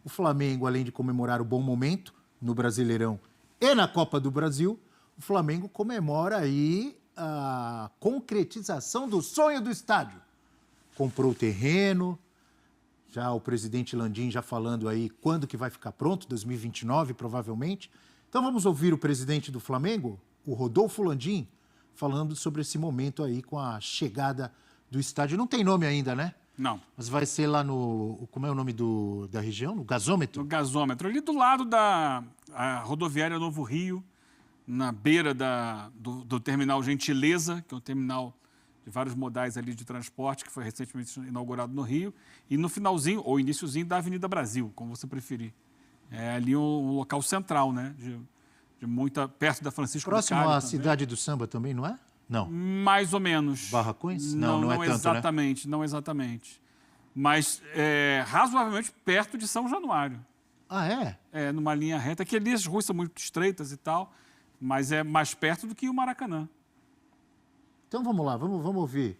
O Flamengo, além de comemorar o bom momento no Brasileirão e na Copa do Brasil, o Flamengo comemora aí a concretização do sonho do estádio. Comprou o terreno, já o presidente Landim já falando aí quando que vai ficar pronto, 2029 provavelmente. Então vamos ouvir o presidente do Flamengo, o Rodolfo Landim, falando sobre esse momento aí com a chegada do estádio. Não tem nome ainda, né? Não. Mas vai ser lá no... Como é o nome da região? No Gasômetro? No Gasômetro, ali do lado da rodoviária Novo Rio, na beira do terminal Gentileza, que é um terminal de vários modais ali de transporte, que foi recentemente inaugurado no Rio, e no finalzinho, ou iniciozinho, da Avenida Brasil, como você preferir. É ali um local central, né? Perto da Francisco Próximo Bucari à também. Cidade do Samba também, não é? Não. Mais ou menos. Barracões? Não é tanto, exatamente, né? não exatamente. Mas razoavelmente perto de São Januário. Ah, é? É, numa linha reta, que ali as ruas são muito estreitas e tal, mas é mais perto do que o Maracanã. Então vamos lá, vamos ouvir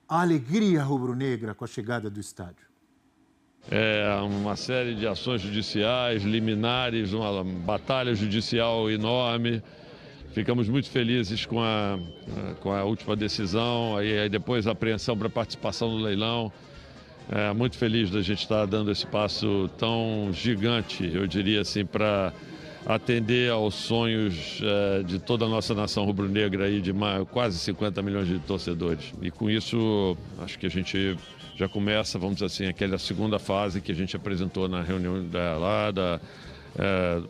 a alegria rubro-negra com a chegada do estádio. É uma série de ações judiciais, liminares, uma batalha judicial enorme. Ficamos muito felizes com a última decisão, aí depois a apreensão para participação no leilão. Muito feliz da gente estar dando esse passo tão gigante, eu diria assim, para atender aos sonhos de toda a nossa nação rubro-negra aí de quase 50 milhões de torcedores. E com isso, acho que a gente já começa, vamos dizer assim, aquela segunda fase que a gente apresentou na reunião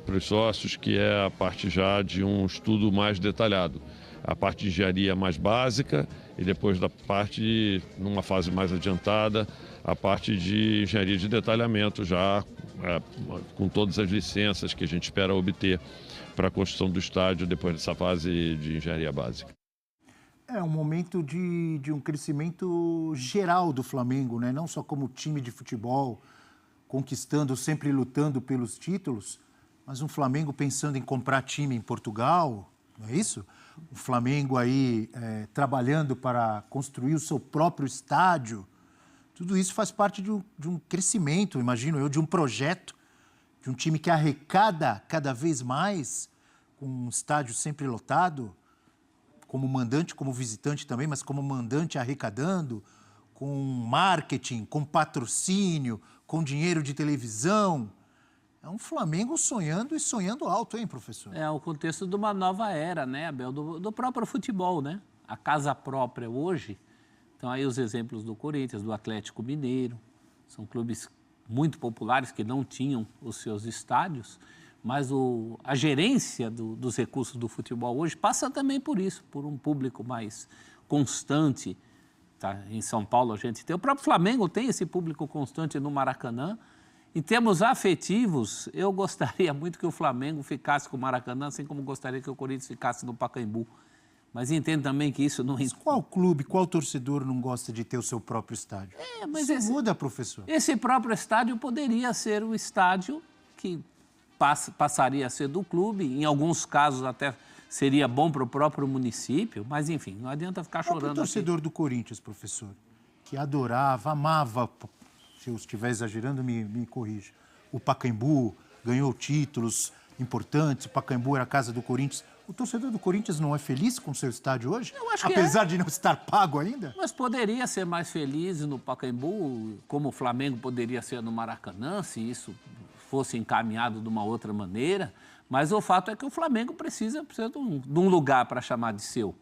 para os sócios, que é a parte já de um estudo mais detalhado. A parte de engenharia mais básica e depois da parte, numa fase mais adiantada, a parte de engenharia de detalhamento já com todas as licenças que a gente espera obter para a construção do estádio depois dessa fase de engenharia básica. É um momento de um crescimento geral do Flamengo, né? Não só como time de futebol, conquistando, sempre lutando pelos títulos, mas um Flamengo pensando em comprar time em Portugal, não é isso? O Flamengo aí trabalhando para construir o seu próprio estádio. Tudo isso faz parte de um crescimento, imagino eu, de um projeto, de um time que arrecada cada vez mais, com um estádio sempre lotado, como mandante, como visitante também, mas como mandante arrecadando, com marketing, com patrocínio, com dinheiro de televisão. É um Flamengo sonhando e sonhando alto, hein, professor? É o contexto de uma nova era, né, Abel, do próprio futebol, né? A casa própria hoje, então aí os exemplos do Corinthians, do Atlético Mineiro, são clubes muito populares que não tinham os seus estádios, mas a gerência dos recursos do futebol hoje passa também por isso, por um público mais constante. Tá? Em São Paulo a gente tem, o próprio Flamengo tem esse público constante no Maracanã. Em termos afetivos, eu gostaria muito que o Flamengo ficasse com o Maracanã, assim como gostaria que o Corinthians ficasse no Pacaembu. Mas entendo também que isso não... Mas qual clube, qual torcedor não gosta de ter o seu próprio estádio? Mas isso muda, professor. Esse próprio estádio poderia ser o estádio que passaria a ser do clube, em alguns casos até seria bom para o próprio município, mas enfim, não adianta ficar chorando. O torcedor do Corinthians, professor, que adorava, amava, se eu estiver exagerando, me corrija, o Pacaembu, ganhou títulos importantes, o Pacaembu era a casa do Corinthians. O torcedor do Corinthians não é feliz com o seu estádio hoje? Eu acho que apesar de não estar pago ainda? Mas poderia ser mais feliz no Pacaembu, como o Flamengo poderia ser no Maracanã, se isso fosse encaminhado de uma outra maneira. Mas o fato é que o Flamengo precisa de um lugar para chamar de seu.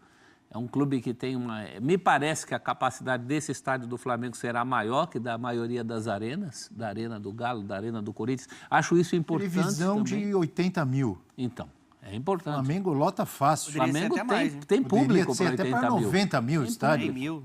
É um clube que tem uma... Me parece que a capacidade desse estádio do Flamengo será maior que da maioria das arenas, da Arena do Galo, da Arena do Corinthians. Acho isso importante. Televisão também. de 80 mil. Então, é importante. O Flamengo lota fácil. O Flamengo mais, tem público para 80 até para 90 mil estádios. 90.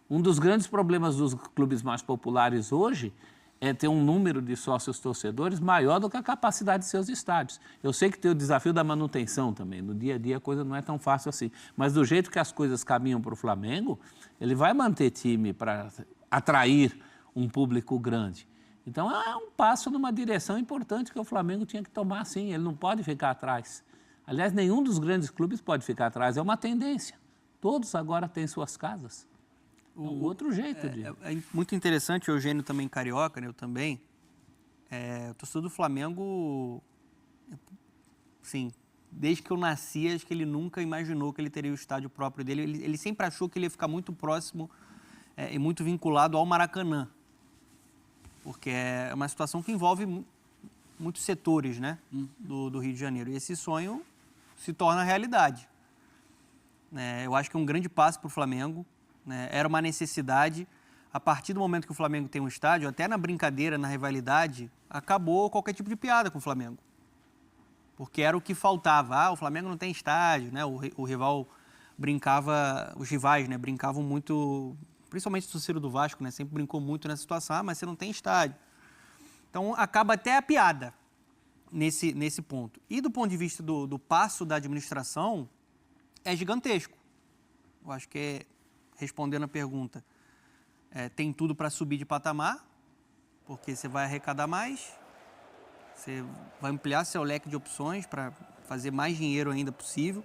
Um dos grandes problemas dos clubes mais populares hoje é ter um número de sócios torcedores maior do que a capacidade de seus estádios. Eu sei que tem o desafio da manutenção também. No dia a dia a coisa não é tão fácil assim. Mas do jeito que as coisas caminham para o Flamengo, ele vai manter time para atrair um público grande. Então é um passo numa direção importante que o Flamengo tinha que tomar, sim. Ele não pode ficar atrás. Aliás, nenhum dos grandes clubes pode ficar atrás. É uma tendência. Todos agora têm suas casas. Um outro jeito de... É muito interessante, o Eugênio também carioca, né? Eu também. O torcedor do Flamengo, sim, desde que eu nasci, acho que ele nunca imaginou que ele teria o estádio próprio dele. Ele sempre achou que ele ia ficar muito próximo e muito vinculado ao Maracanã, porque é uma situação que envolve muitos setores, né, do Rio de Janeiro. E esse sonho se torna realidade. Eu acho que é um grande passo para o Flamengo, né? Era uma necessidade. A partir do momento que o Flamengo tem um estádio, até na brincadeira, na rivalidade, acabou qualquer tipo de piada com o Flamengo. Porque era o que faltava. O Flamengo não tem estádio, né? O rival brincava, os rivais, né, brincavam muito, principalmente o torcedor do Vasco, né, sempre brincou muito nessa situação, mas você não tem estádio. Então, acaba até a piada nesse ponto. E do ponto de vista do passo da administração, é gigantesco. Eu acho que, respondendo a pergunta, tem tudo para subir de patamar, porque você vai arrecadar mais, você vai ampliar seu leque de opções para fazer mais dinheiro ainda possível.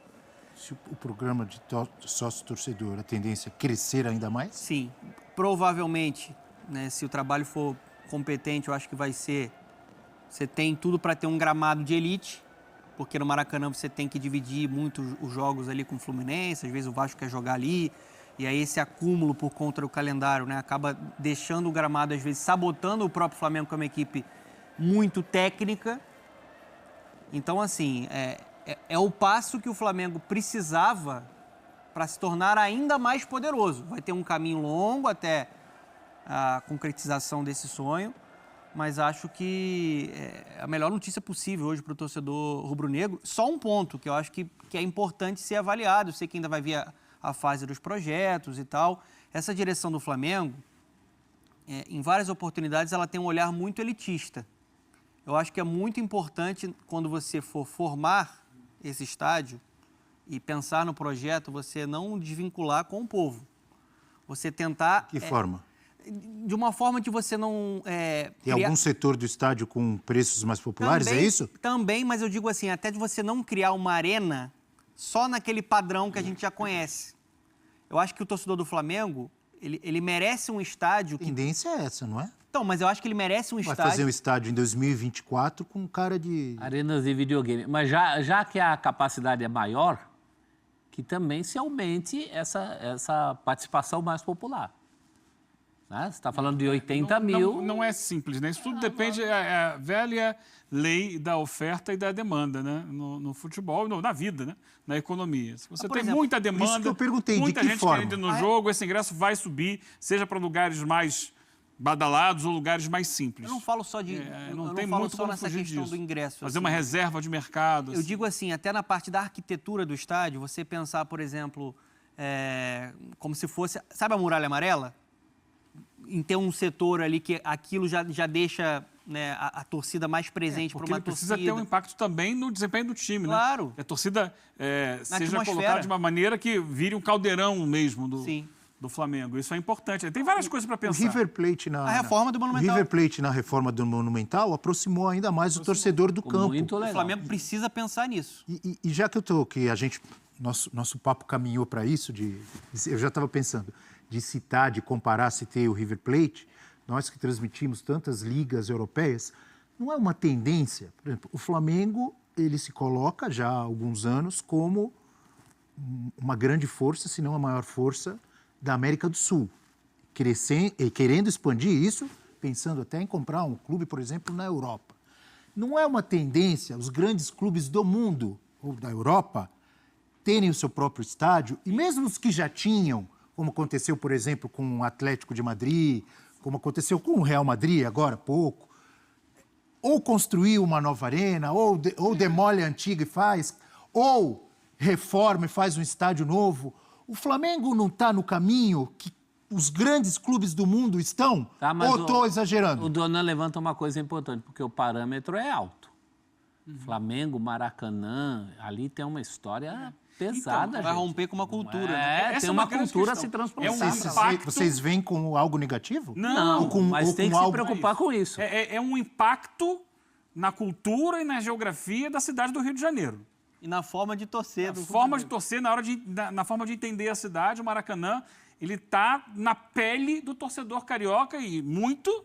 Se o programa de sócio-torcedor, a tendência é crescer ainda mais? Sim, provavelmente, né, se o trabalho for competente, eu acho que vai ser... Você tem tudo para ter um gramado de elite, porque no Maracanã você tem que dividir muito os jogos ali com o Fluminense, às vezes o Vasco quer jogar ali, e aí esse acúmulo por conta do calendário, né, acaba deixando o gramado, às vezes, sabotando o próprio Flamengo como equipe muito técnica. Então, assim, é o passo que o Flamengo precisava para se tornar ainda mais poderoso. Vai ter um caminho longo até a concretização desse sonho, mas acho que é a melhor notícia possível hoje para o torcedor rubro-negro. Só um ponto que eu acho que é importante ser avaliado. Eu sei que ainda vai vir a fase dos projetos e tal. Essa direção do Flamengo, em várias oportunidades, ela tem um olhar muito elitista. Eu acho que é muito importante, quando você for formar esse estádio e pensar no projeto, você não desvincular com o povo. Você tentar... Que forma? De uma forma que você não... Tem algum setor do estádio com preços mais populares, também, é isso? Também, mas eu digo assim, até de você não criar uma arena só naquele padrão que a gente já conhece. Eu acho que o torcedor do Flamengo, ele merece um estádio... A tendência é essa, não é? Então, mas eu acho que ele merece um Vai estádio... fazer um estádio em 2024 com cara de... Arenas de videogame. Mas já que a capacidade é maior, que também se aumente essa participação mais popular. Né? Você está falando de 80 mil... Não é simples, né? Isso tudo depende, é a velha lei da oferta e da demanda, né? No futebol, na vida, né? Na economia. Se você tem exemplo, muita por isso demanda, que eu perguntei, muita de que gente forma? querendo ir no jogo, esse ingresso vai subir, seja para lugares mais badalados ou lugares mais simples. Eu não falo só de... eu não não tem falo muito só como nessa fugir questão disso. do ingresso. Fazer assim. uma reserva de mercado. Eu assim. digo assim, até na parte da arquitetura do estádio, você pensar, por exemplo, como se fosse... Sabe a Muralha Amarela? Em ter um setor ali que aquilo já deixa, né, a torcida mais presente para uma Porque precisa torcida. ter um impacto também no desempenho do time, Claro. né? Que a torcida seja atmosfera. colocada de uma maneira que vire um caldeirão mesmo Sim. do Flamengo. Isso é importante. Tem várias coisas para O pensar. River Plate A reforma do Monumental. O River Plate na reforma do Monumental aproximou ainda mais o torcedor do campo. Muito legal. O Flamengo precisa pensar nisso. E já que nosso papo caminhou para isso, eu já estava pensando, de citar, de comparar, citei o River Plate, nós que transmitimos tantas ligas europeias, não é uma tendência? Por exemplo, o Flamengo, ele se coloca já há alguns anos como uma grande força, se não a maior força da América do Sul, querendo expandir isso, pensando até em comprar um clube, por exemplo, na Europa. Não é uma tendência os grandes clubes do mundo ou da Europa terem o seu próprio estádio, e mesmo os que já tinham, como aconteceu, por exemplo, com o Atlético de Madrid, como aconteceu com o Real Madrid agora há pouco, ou construir uma nova arena, ou demole a antiga e faz, ou reforma e faz um estádio novo. O Flamengo não está no caminho que os grandes clubes do mundo estão? Tá, mas ou estou exagerando? O Donan levanta uma coisa importante, porque o parâmetro é alto. Flamengo, Maracanã, ali tem uma história pesada, Vai gente. romper com uma cultura. Né? Tem Essa é uma uma grande cultura a questão. se transformar. Vocês veem como algo negativo? Não, Ou com- mas ou tem com que se algo- preocupar com isso. É um impacto na cultura e na geografia da cidade do Rio de Janeiro. E na forma de torcer. A forma de torcer, na forma de entender a cidade, o Maracanã, ele está na pele do torcedor carioca e muito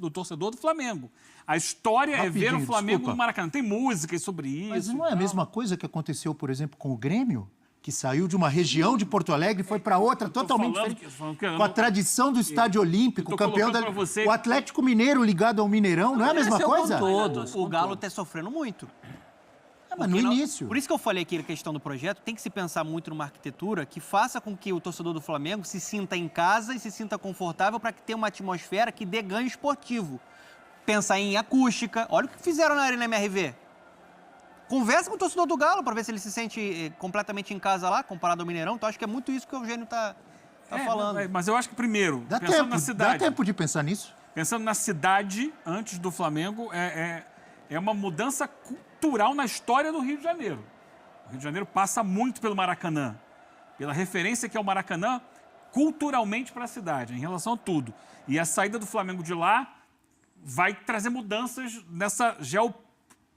do torcedor do Flamengo. A história é ver o Flamengo no Maracanã. Tem músicas sobre isso. Mas não é a mesma coisa que aconteceu, por exemplo, com o Grêmio? Que saiu de uma região de Porto Alegre e foi para outra totalmente diferente. Com a tradição do Estádio Olímpico, campeão da... O Atlético Mineiro ligado ao Mineirão, não é a mesma coisa? O Galo está sofrendo muito. Mas no início. Por isso que eu falei aqui a questão do projeto, tem que se pensar muito numa arquitetura que faça com que o torcedor do Flamengo se sinta em casa e se sinta confortável para que tenha uma atmosfera que dê ganho esportivo. Pensar em acústica. Olha o que fizeram na Arena MRV. Conversa com o torcedor do Galo para ver se ele se sente completamente em casa lá, comparado ao Mineirão. Então, acho que é muito isso que o Eugênio está falando. Mas eu acho que, primeiro, pensando na cidade... Dá tempo de pensar nisso? Pensando na cidade, antes do Flamengo, é uma mudança cultural na história do Rio de Janeiro. O Rio de Janeiro passa muito pelo Maracanã, pela referência que é o Maracanã, culturalmente para a cidade, em relação a tudo. E a saída do Flamengo de lá vai trazer mudanças nessa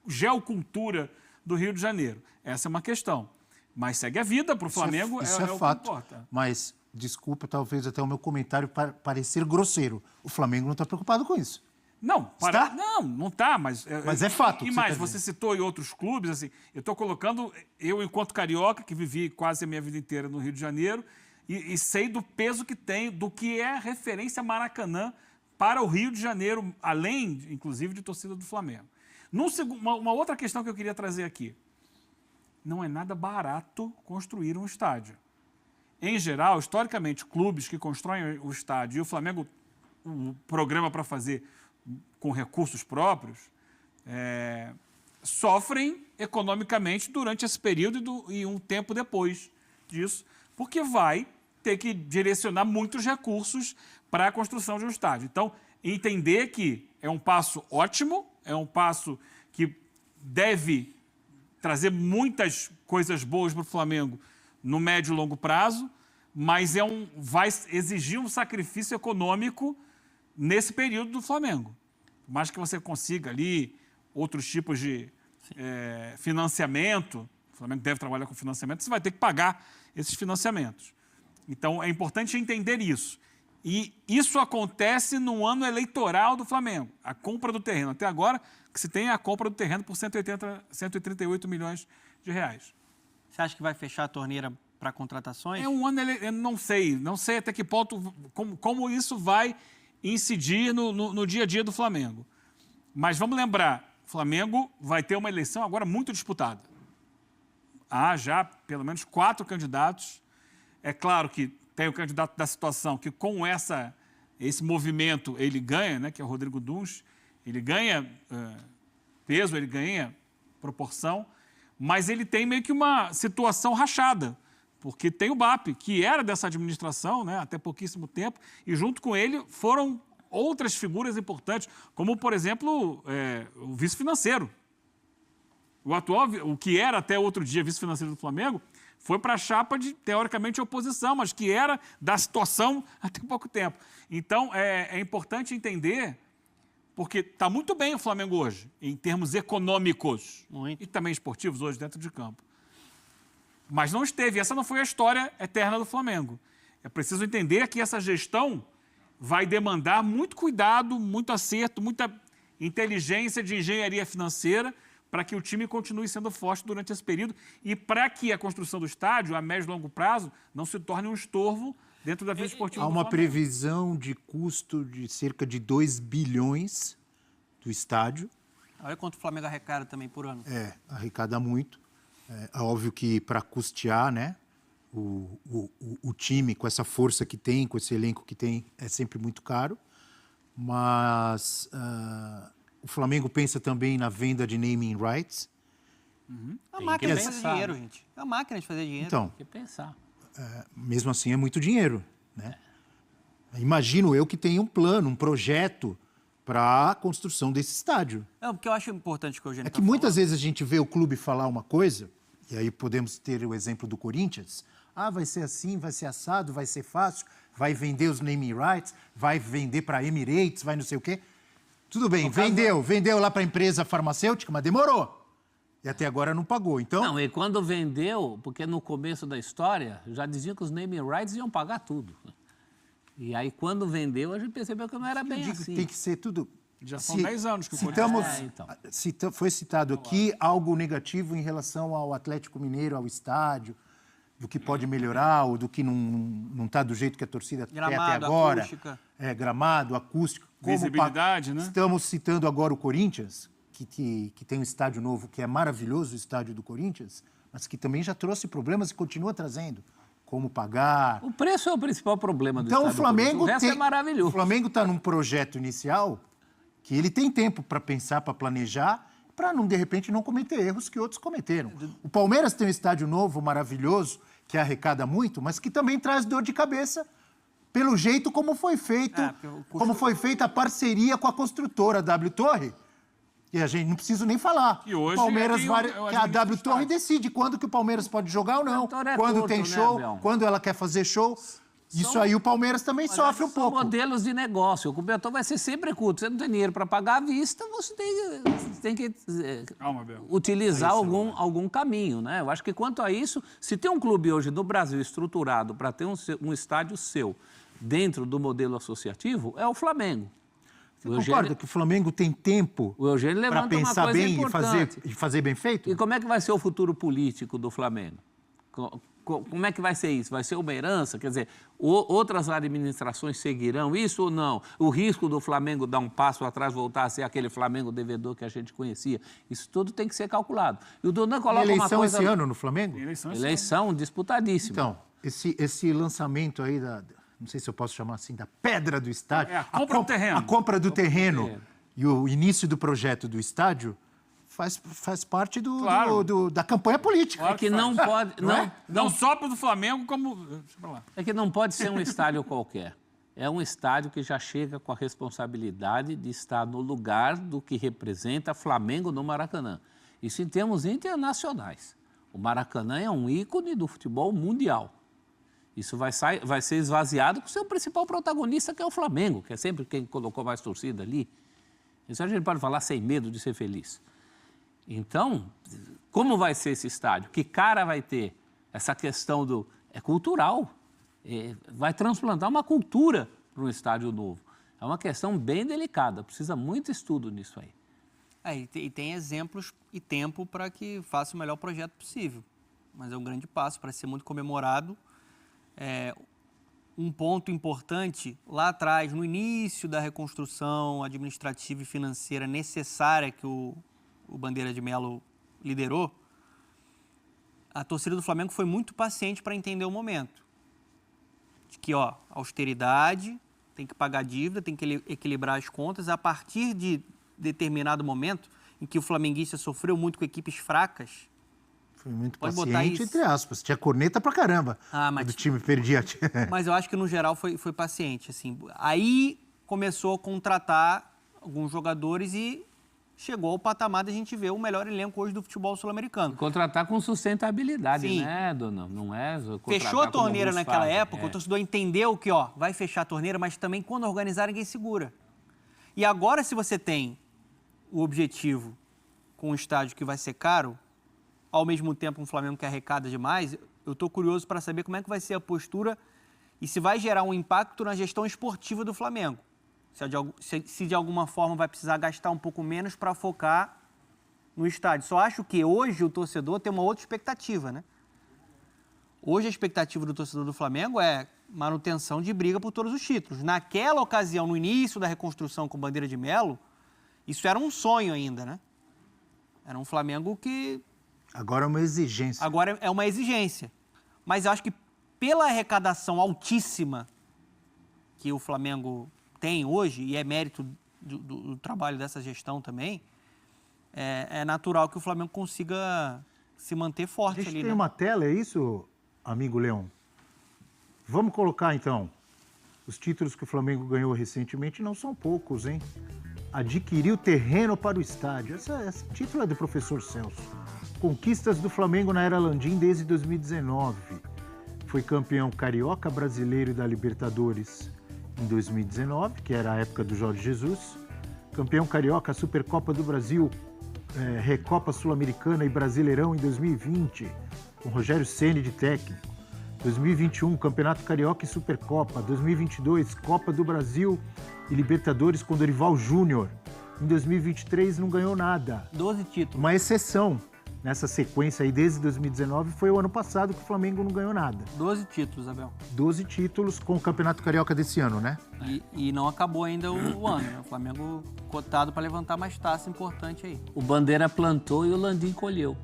geocultura do Rio de Janeiro. Essa é uma questão. Mas segue a vida para o Flamengo, isso é fato. Que importa. Mas, desculpa, talvez até o meu comentário parecer grosseiro. O Flamengo não está preocupado com isso. Não, não está, mas é fato. E mais, você citou em outros clubes, assim, eu estou colocando, eu enquanto carioca, que vivi quase a minha vida inteira no Rio de Janeiro, e sei do peso que tem, do que é a referência Maracanã para o Rio de Janeiro, além, inclusive, de torcida do Flamengo. Uma outra questão que eu queria trazer aqui. Não é nada barato construir um estádio. Em geral, historicamente, clubes que constroem o estádio e o Flamengo, um programa para fazer com recursos próprios, sofrem economicamente durante esse período e um tempo depois disso, porque vai ter que direcionar muitos recursos para a construção de um estádio. Então, entender que é um passo ótimo, é um passo que deve trazer muitas coisas boas para o Flamengo no médio e longo prazo, mas vai exigir um sacrifício econômico nesse período do Flamengo. Por mais que você consiga ali outros tipos de financiamento, o Flamengo deve trabalhar com financiamento, você vai ter que pagar esses financiamentos. Então, é importante entender isso. E isso acontece no ano eleitoral do Flamengo, a compra do terreno. Até agora, que se tem a compra do terreno por 138 milhões de reais. Você acha que vai fechar a torneira para contratações? É um ano, eu não sei até que ponto, como isso vai incidir no dia a dia do Flamengo. Mas vamos lembrar, o Flamengo vai ter uma eleição agora muito disputada. Há já pelo menos 4 candidatos. É claro que tem o candidato da situação que com esse movimento ele ganha, né, que é o Rodrigo Duns, ele ganha peso, ele ganha proporção, mas ele tem meio que uma situação rachada, porque tem o BAP, que era dessa administração, né, até pouquíssimo tempo, e junto com ele foram outras figuras importantes, como, por exemplo, o vice-financeiro. O que era até outro dia vice-financeiro do Flamengo, foi para a chapa de, teoricamente, oposição, mas que era da situação até pouco tempo. Então, é importante entender, porque está muito bem o Flamengo hoje, em termos econômicos e também esportivos hoje dentro de campo. Mas não esteve, essa não foi a história eterna do Flamengo. É preciso entender que essa gestão vai demandar muito cuidado, muito acerto, muita inteligência de engenharia financeira para que o time continue sendo forte durante esse período e para que a construção do estádio, a médio e longo prazo, não se torne um estorvo dentro da vida esportiva. Há uma previsão de custo de cerca de 2 bilhões do estádio. Olha quanto o Flamengo arrecada também por ano. Arrecada muito. É óbvio que para custear, né, o time com essa força que tem, com esse elenco que tem, é sempre muito caro. Mas o Flamengo pensa também na venda de naming rights. É uma máquina de fazer dinheiro, gente. É uma máquina de fazer dinheiro. Então, Tem que pensar. mesmo assim é muito dinheiro, né? Imagino eu que tenha um plano, um projeto para a construção desse estádio. Não, porque eu acho importante que o Eugênio É que muitas vezes a gente vê o clube falar uma coisa, e aí podemos ter o exemplo do Corinthians. Vai ser assim, vai ser assado, vai ser fácil, vai vender os naming rights, vai vender para Emirates, vai não sei o quê. Tudo bem, vendeu lá para a empresa farmacêutica, mas demorou. E até agora não pagou. Então, Não, e quando vendeu, porque no começo da história, já diziam que os naming rights iam pagar tudo. E aí, quando vendeu, a gente percebeu que não era bem assim. tem que ser tudo... Já são 10 anos que o Corinthians... então. Foi citado aqui algo negativo em relação ao Atlético Mineiro, ao estádio, do que pode melhorar ou do que não está do jeito que a torcida quer até Gramado, agora. acústica. Gramado, acústica. Visibilidade, né? Estamos citando agora o Corinthians, que tem um estádio novo, que é maravilhoso, o estádio do Corinthians, mas que também já trouxe problemas e continua trazendo. Como pagar. O preço é o principal problema do Então, estádio o Flamengo do Corinthians. O resto é maravilhoso. O Flamengo está num projeto inicial que ele tem tempo para pensar, para planejar, para, de repente, não cometer erros que outros cometeram. O Palmeiras tem um estádio novo, maravilhoso, que arrecada muito, mas que também traz dor de cabeça pelo jeito como foi feito, como foi feita a parceria com a construtora a W Torre. E a gente não precisa nem falar. E hoje o Palmeiras é a W Torre decide quando que o Palmeiras pode jogar ou não, quando tem show, quando ela quer fazer show. Isso aí o Palmeiras também sofre um pouco. São modelos de negócio. O cobertor vai ser sempre curto. Você não tem dinheiro para pagar à vista, você tem que utilizar algum caminho, né? Eu acho que quanto a isso, se tem um clube hoje no Brasil estruturado para ter um estádio seu dentro do modelo associativo, é o Flamengo. Você concorda que o Flamengo tem tempo para pensar bem e fazer bem feito? E como é que vai ser o futuro político do Flamengo? Como é que vai ser isso? Vai ser uma herança? Quer dizer, outras administrações seguirão isso ou não? O risco do Flamengo dar um passo atrás, voltar a ser aquele Flamengo devedor que a gente conhecia, isso tudo tem que ser calculado. E o Donan coloca uma coisa... Eleição esse ano no Flamengo? Eleição disputadíssima. Então, esse lançamento aí não sei se eu posso chamar assim, da pedra do estádio. A compra do terreno. A compra do terreno e o início do projeto do estádio faz parte da campanha política. É que não pode... Não só para o Flamengo, como... Deixa pra lá. É que não pode ser um estádio qualquer. É um estádio que já chega com a responsabilidade de estar no lugar do que representa Flamengo no Maracanã. Isso em termos internacionais. O Maracanã é um ícone do futebol mundial. Isso vai ser esvaziado com o seu principal protagonista, que é o Flamengo, que é sempre quem colocou mais torcida ali. Isso a gente pode falar sem medo de ser feliz. Então, como vai ser esse estádio? Que cara vai ter? Essa questão é cultural. Vai transplantar uma cultura para um estádio novo. É uma questão bem delicada, precisa muito estudo nisso aí. E tem exemplos e tempo para que faça o melhor projeto possível. Mas é um grande passo para ser muito comemorado. Um ponto importante, lá atrás, no início da reconstrução administrativa e financeira necessária que o Bandeira de Melo liderou, a torcida do Flamengo foi muito paciente para entender o momento. De que, austeridade, tem que pagar dívida, tem que equilibrar as contas. A partir de determinado momento, em que o flamenguista sofreu muito com equipes fracas, foi muito paciente, entre aspas. Tinha corneta pra caramba. Mas o time perdia. Mas eu acho que, no geral, foi paciente. Assim. Aí começou a contratar alguns jogadores e chegou ao patamar de a gente ver o melhor elenco hoje do futebol sul-americano. Contratar com sustentabilidade, Sim. né, Dona? Não é fechou a torneira naquela época, o torcedor entendeu que vai fechar a torneira, mas também quando organizar ninguém segura. E agora, se você tem o objetivo com um estádio que vai ser caro, ao mesmo tempo um Flamengo que arrecada demais, eu estou curioso para saber como é que vai ser a postura e se vai gerar um impacto na gestão esportiva do Flamengo. Se de alguma forma vai precisar gastar um pouco menos para focar no estádio. Só acho que hoje o torcedor tem uma outra expectativa, né? Hoje a expectativa do torcedor do Flamengo é manutenção de briga por todos os títulos. Naquela ocasião, no início da reconstrução com Bandeira de Melo, isso era um sonho ainda, né? Era um Flamengo que... Agora é uma exigência. Agora é uma exigência. Mas eu acho que pela arrecadação altíssima que o Flamengo tem hoje, e é mérito do trabalho dessa gestão também, é natural que o Flamengo consiga se manter forte ali. A gente tem uma tela, é isso, amigo Leão? Vamos colocar, então, os títulos que o Flamengo ganhou recentemente, não são poucos, hein? Adquiriu terreno para o estádio. Esse título é do professor Celso. Conquistas do Flamengo na era Landim desde 2019. Foi campeão carioca, brasileiro e da Libertadores em 2019, que era a época do Jorge Jesus. Campeão carioca, Supercopa do Brasil, Recopa Sul-Americana e Brasileirão em 2020, com Rogério Ceni de técnico. 2021, Campeonato Carioca e Supercopa. 2022, Copa do Brasil e Libertadores com Dorival Júnior. Em 2023, não ganhou nada. 12 títulos. Uma exceção nessa sequência aí, desde 2019, foi o ano passado que o Flamengo não ganhou nada. 12 títulos, Abel. 12 títulos com o Campeonato Carioca desse ano, né? E não acabou ainda o ano, né? O Flamengo cotado para levantar mais taça importante aí. O Bandeira plantou e o Landim colheu.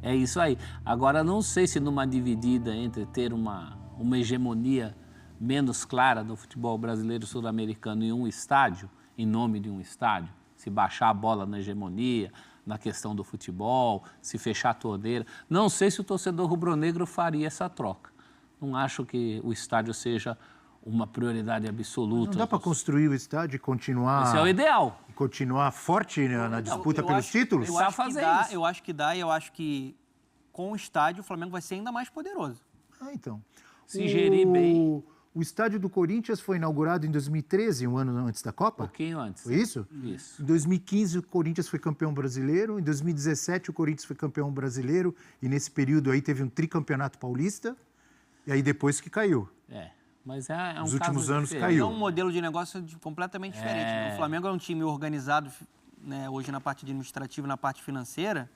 É isso aí. Agora, não sei se numa dividida entre ter uma hegemonia menos clara do futebol brasileiro e sul-americano em um estádio, em nome de um estádio, se baixar a bola na hegemonia, na questão do futebol, se fechar a torneira. Não sei se o torcedor rubro-negro faria essa troca. Não acho que o estádio seja uma prioridade absoluta. Não dá para construir o estádio e continuar... Esse é o ideal. Continuar forte na disputa pelos títulos? Eu acho que dá e eu acho que com o estádio o Flamengo vai ser ainda mais poderoso. Então. Se gerir bem. O estádio do Corinthians foi inaugurado em 2013, um ano antes da Copa? Um pouquinho antes. Foi isso? Isso. Em 2015 o Corinthians foi campeão brasileiro, em 2017 o Corinthians foi campeão brasileiro e nesse período aí teve um tricampeonato paulista e aí depois que caiu. Mas é um Nos últimos caso anos diferente. caiu. É um modelo de negócio completamente diferente. Né? O Flamengo é um time organizado, né, hoje na parte administrativa, na parte financeira,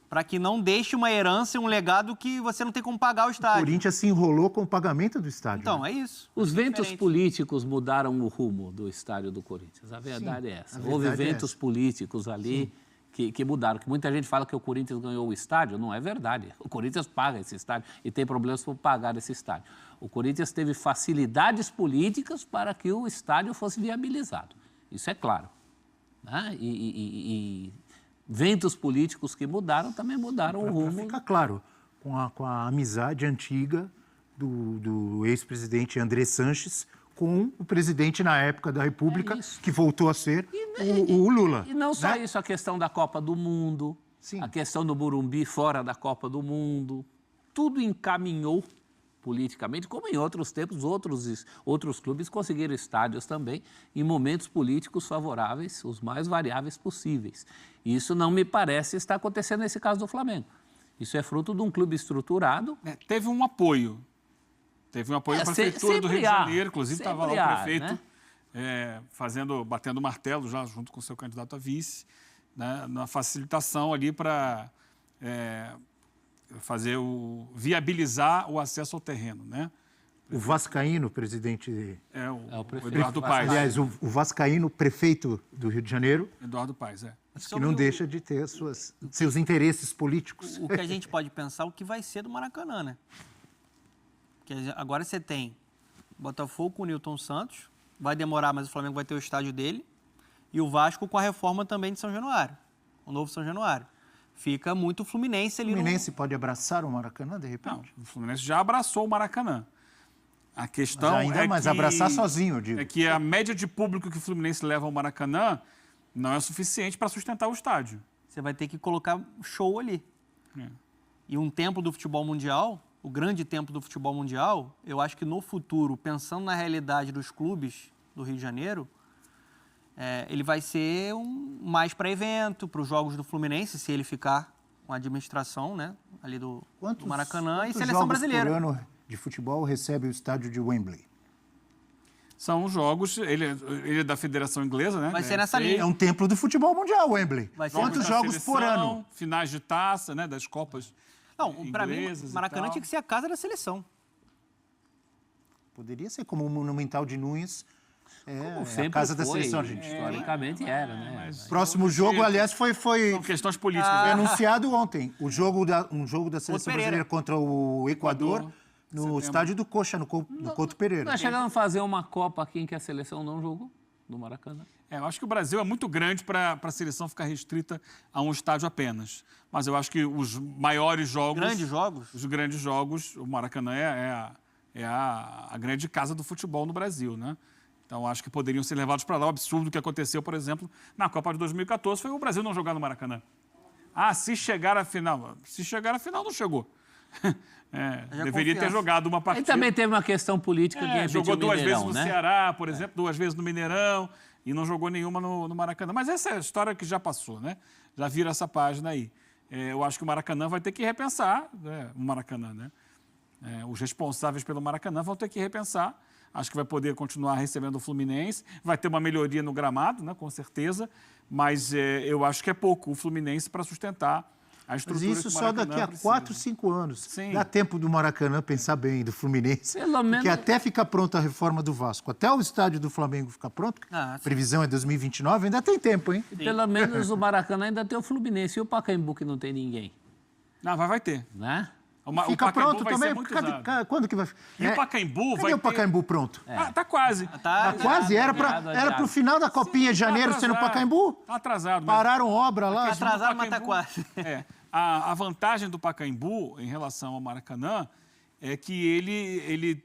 para que não deixe uma herança, um legado que você não tem como pagar o O estádio. Corinthians se enrolou com o pagamento do estádio. Então, né? é isso. Os ventos Diferente. políticos mudaram o rumo do estádio do Corinthians. A verdade é essa. a verdade Houve é ventos essa. políticos ali que mudaram. Que muita gente fala que o Corinthians ganhou o estádio. Não é verdade. O Corinthians paga esse estádio e tem problemas por pagar esse estádio. O Corinthians teve facilidades políticas para que o estádio fosse viabilizado. Isso é claro. Né? E ventos políticos que mudaram também mudaram o Para rumo. ficar claro, com a amizade antiga do ex-presidente André Sanches com o presidente na época da República, isso. que voltou a ser o Lula. E não só né? isso, a questão da Copa do Mundo, Sim. a questão do Morumbi fora da Copa do Mundo, tudo encaminhou politicamente, como em outros tempos, outros clubes conseguiram estádios também em momentos políticos favoráveis, os mais variáveis possíveis. Isso não me parece estar acontecendo nesse caso do Flamengo. Isso é fruto de um clube estruturado. Teve um apoio. Teve um apoio da Prefeitura do Rio de Janeiro, inclusive estava lá o prefeito, né? batendo o martelo já junto com o seu candidato a vice, né, na facilitação ali para viabilizar o acesso ao terreno, né? O vascaíno, presidente... O prefeito. Eduardo Paes. Aliás, o vascaíno prefeito do Rio de Janeiro, Eduardo Paes, mas que não deixa de ter seus interesses políticos. O que a gente pode pensar, o que vai ser do Maracanã, né? Porque agora você tem Botafogo com o Nilton Santos, vai demorar, mas o Flamengo vai ter o estádio dele, e o Vasco com a reforma também de São Januário, o novo São Januário. Fica muito Fluminense ali O Fluminense pode abraçar o Maracanã, de Não, repente? o Fluminense já abraçou o Maracanã. A questão Mas abraçar sozinho, eu digo. É que a média de público que o Fluminense leva ao Maracanã não é suficiente para sustentar o estádio. Você vai ter que colocar show ali. É. E um templo do futebol mundial, o grande templo do futebol mundial, eu acho que no futuro, pensando na realidade dos clubes do Rio de Janeiro, ele vai ser mais para evento, para os jogos do Fluminense, se ele ficar com a administração, né, ali do Maracanã, e seleção brasileira. Quantos jogos por ano de futebol recebe o estádio de Wembley? São jogos, ele é da Federação Inglesa, né? Vai ser nessa linha. É um templo do futebol mundial, Wembley. Vai ser Quantos da jogos por seleção, ano? Finais de taça, né? Das Copas Não, para mim, inglesas e Maracanã tal. tinha que ser a casa da seleção. Poderia ser como o Monumental de Nunes, a Sempre casa da foi, seleção argentina. historicamente era, né? Próximo jogo, aliás, foi São questões políticas. foi né? anunciado ontem. Um jogo da seleção Pereira. brasileira contra o Equador Equador, no setembro. estádio do Coxa, no Couto Pereira. Nós chegamos a fazer uma Copa aqui em que a seleção não jogou, no Maracanã. Eu acho que o Brasil é muito grande para a seleção ficar restrita a um estádio apenas. Mas eu acho que os maiores jogos... Grandes jogos. Os grandes jogos, o Maracanã é a grande casa do futebol no Brasil, né? Então, acho que poderiam ser levados para lá. O absurdo que aconteceu, por exemplo, na Copa de 2014 foi o Brasil não jogar no Maracanã. Se chegar à final. Se chegar à final, não chegou. Deveria ter confiança. jogado uma E partida. também teve uma questão política que Jogou repetiu o duas vezes Mineirão, no né? Ceará, por exemplo, 2 vezes no Mineirão. e não jogou nenhuma no Maracanã. Mas essa é a história que já passou, né? Já vira essa página aí. Eu acho que o Maracanã vai ter que repensar, né? O Maracanã, né? Os responsáveis pelo Maracanã vão ter que repensar. Acho que vai poder continuar recebendo o Fluminense. Vai ter uma melhoria no gramado, né? Com certeza. Mas eu acho que é pouco o Fluminense para sustentar a estrutura. Mas isso só daqui a 4, 5 anos. Sim. Dá tempo do Maracanã pensar bem, do Fluminense. Pelo menos- Porque até ficar pronta a reforma do Vasco, até o estádio do Flamengo ficar pronto, Ah, sim. previsão é 2029, ainda tem tempo, hein? Pelo menos o Maracanã ainda tem o Fluminense e o Pacaembu, que não tem ninguém, Não, vai ter. né? Fica pronto vai ser também? muito Cadê- usado. quando que vai... E o Pacaembu Cadê vai o Pacaembu pronto? Tá quase. Tá quase, era adiado. pro final da Copinha de janeiro ser no Pacaembu. Tá atrasado. Mas Pararam obra lá. Atrasado, mas tá Pacaembu- quase. A vantagem do Pacaembu em relação ao Maracanã é que ele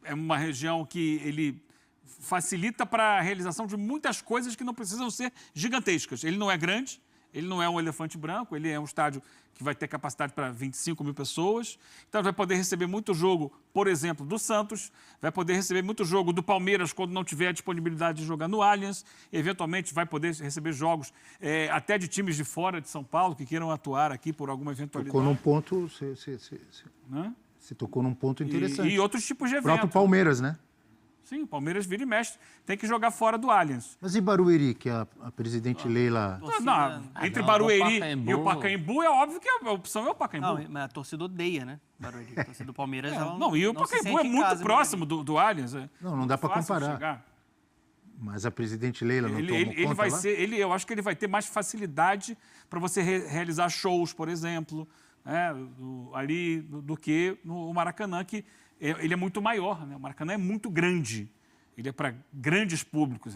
é uma região que ele facilita para a realização de muitas coisas que não precisam ser gigantescas. Ele não é grande, ele não é um elefante branco, ele é um estádio que vai ter capacidade para 25 mil pessoas. Então, vai poder receber muito jogo, por exemplo, do Santos, vai poder receber muito jogo do Palmeiras quando não tiver a disponibilidade de jogar no Allianz. Eventualmente, vai poder receber jogos até de times de fora de São Paulo que queiram atuar aqui por alguma eventualidade. Tocou num ponto, Né? você tocou num ponto interessante. E outros tipos de O eventos. próprio Palmeiras, né? Sim, o Palmeiras vira e mexe. Tem que jogar fora do Allianz. Mas e Barueri, que a presidente Leila... Entre não, Barueri o Pacaembu- e o Pacaembu, é óbvio que a opção é o Pacaembu. Não, mas a torcida odeia, né? Barueri. A torcida do Palmeiras, ela Não, e o não se Pacaembu é sente em muito casa, próximo do Allianz. Não dá pra Fácil de comparar. chegar. Mas a presidente Leila não tomou Ele conta vai lá? ser, eu acho que ele vai ter mais facilidade para você realizar shows, por exemplo, né, do que no Maracanã, que ele é muito maior, né? O Maracanã é muito grande. Ele é para grandes públicos.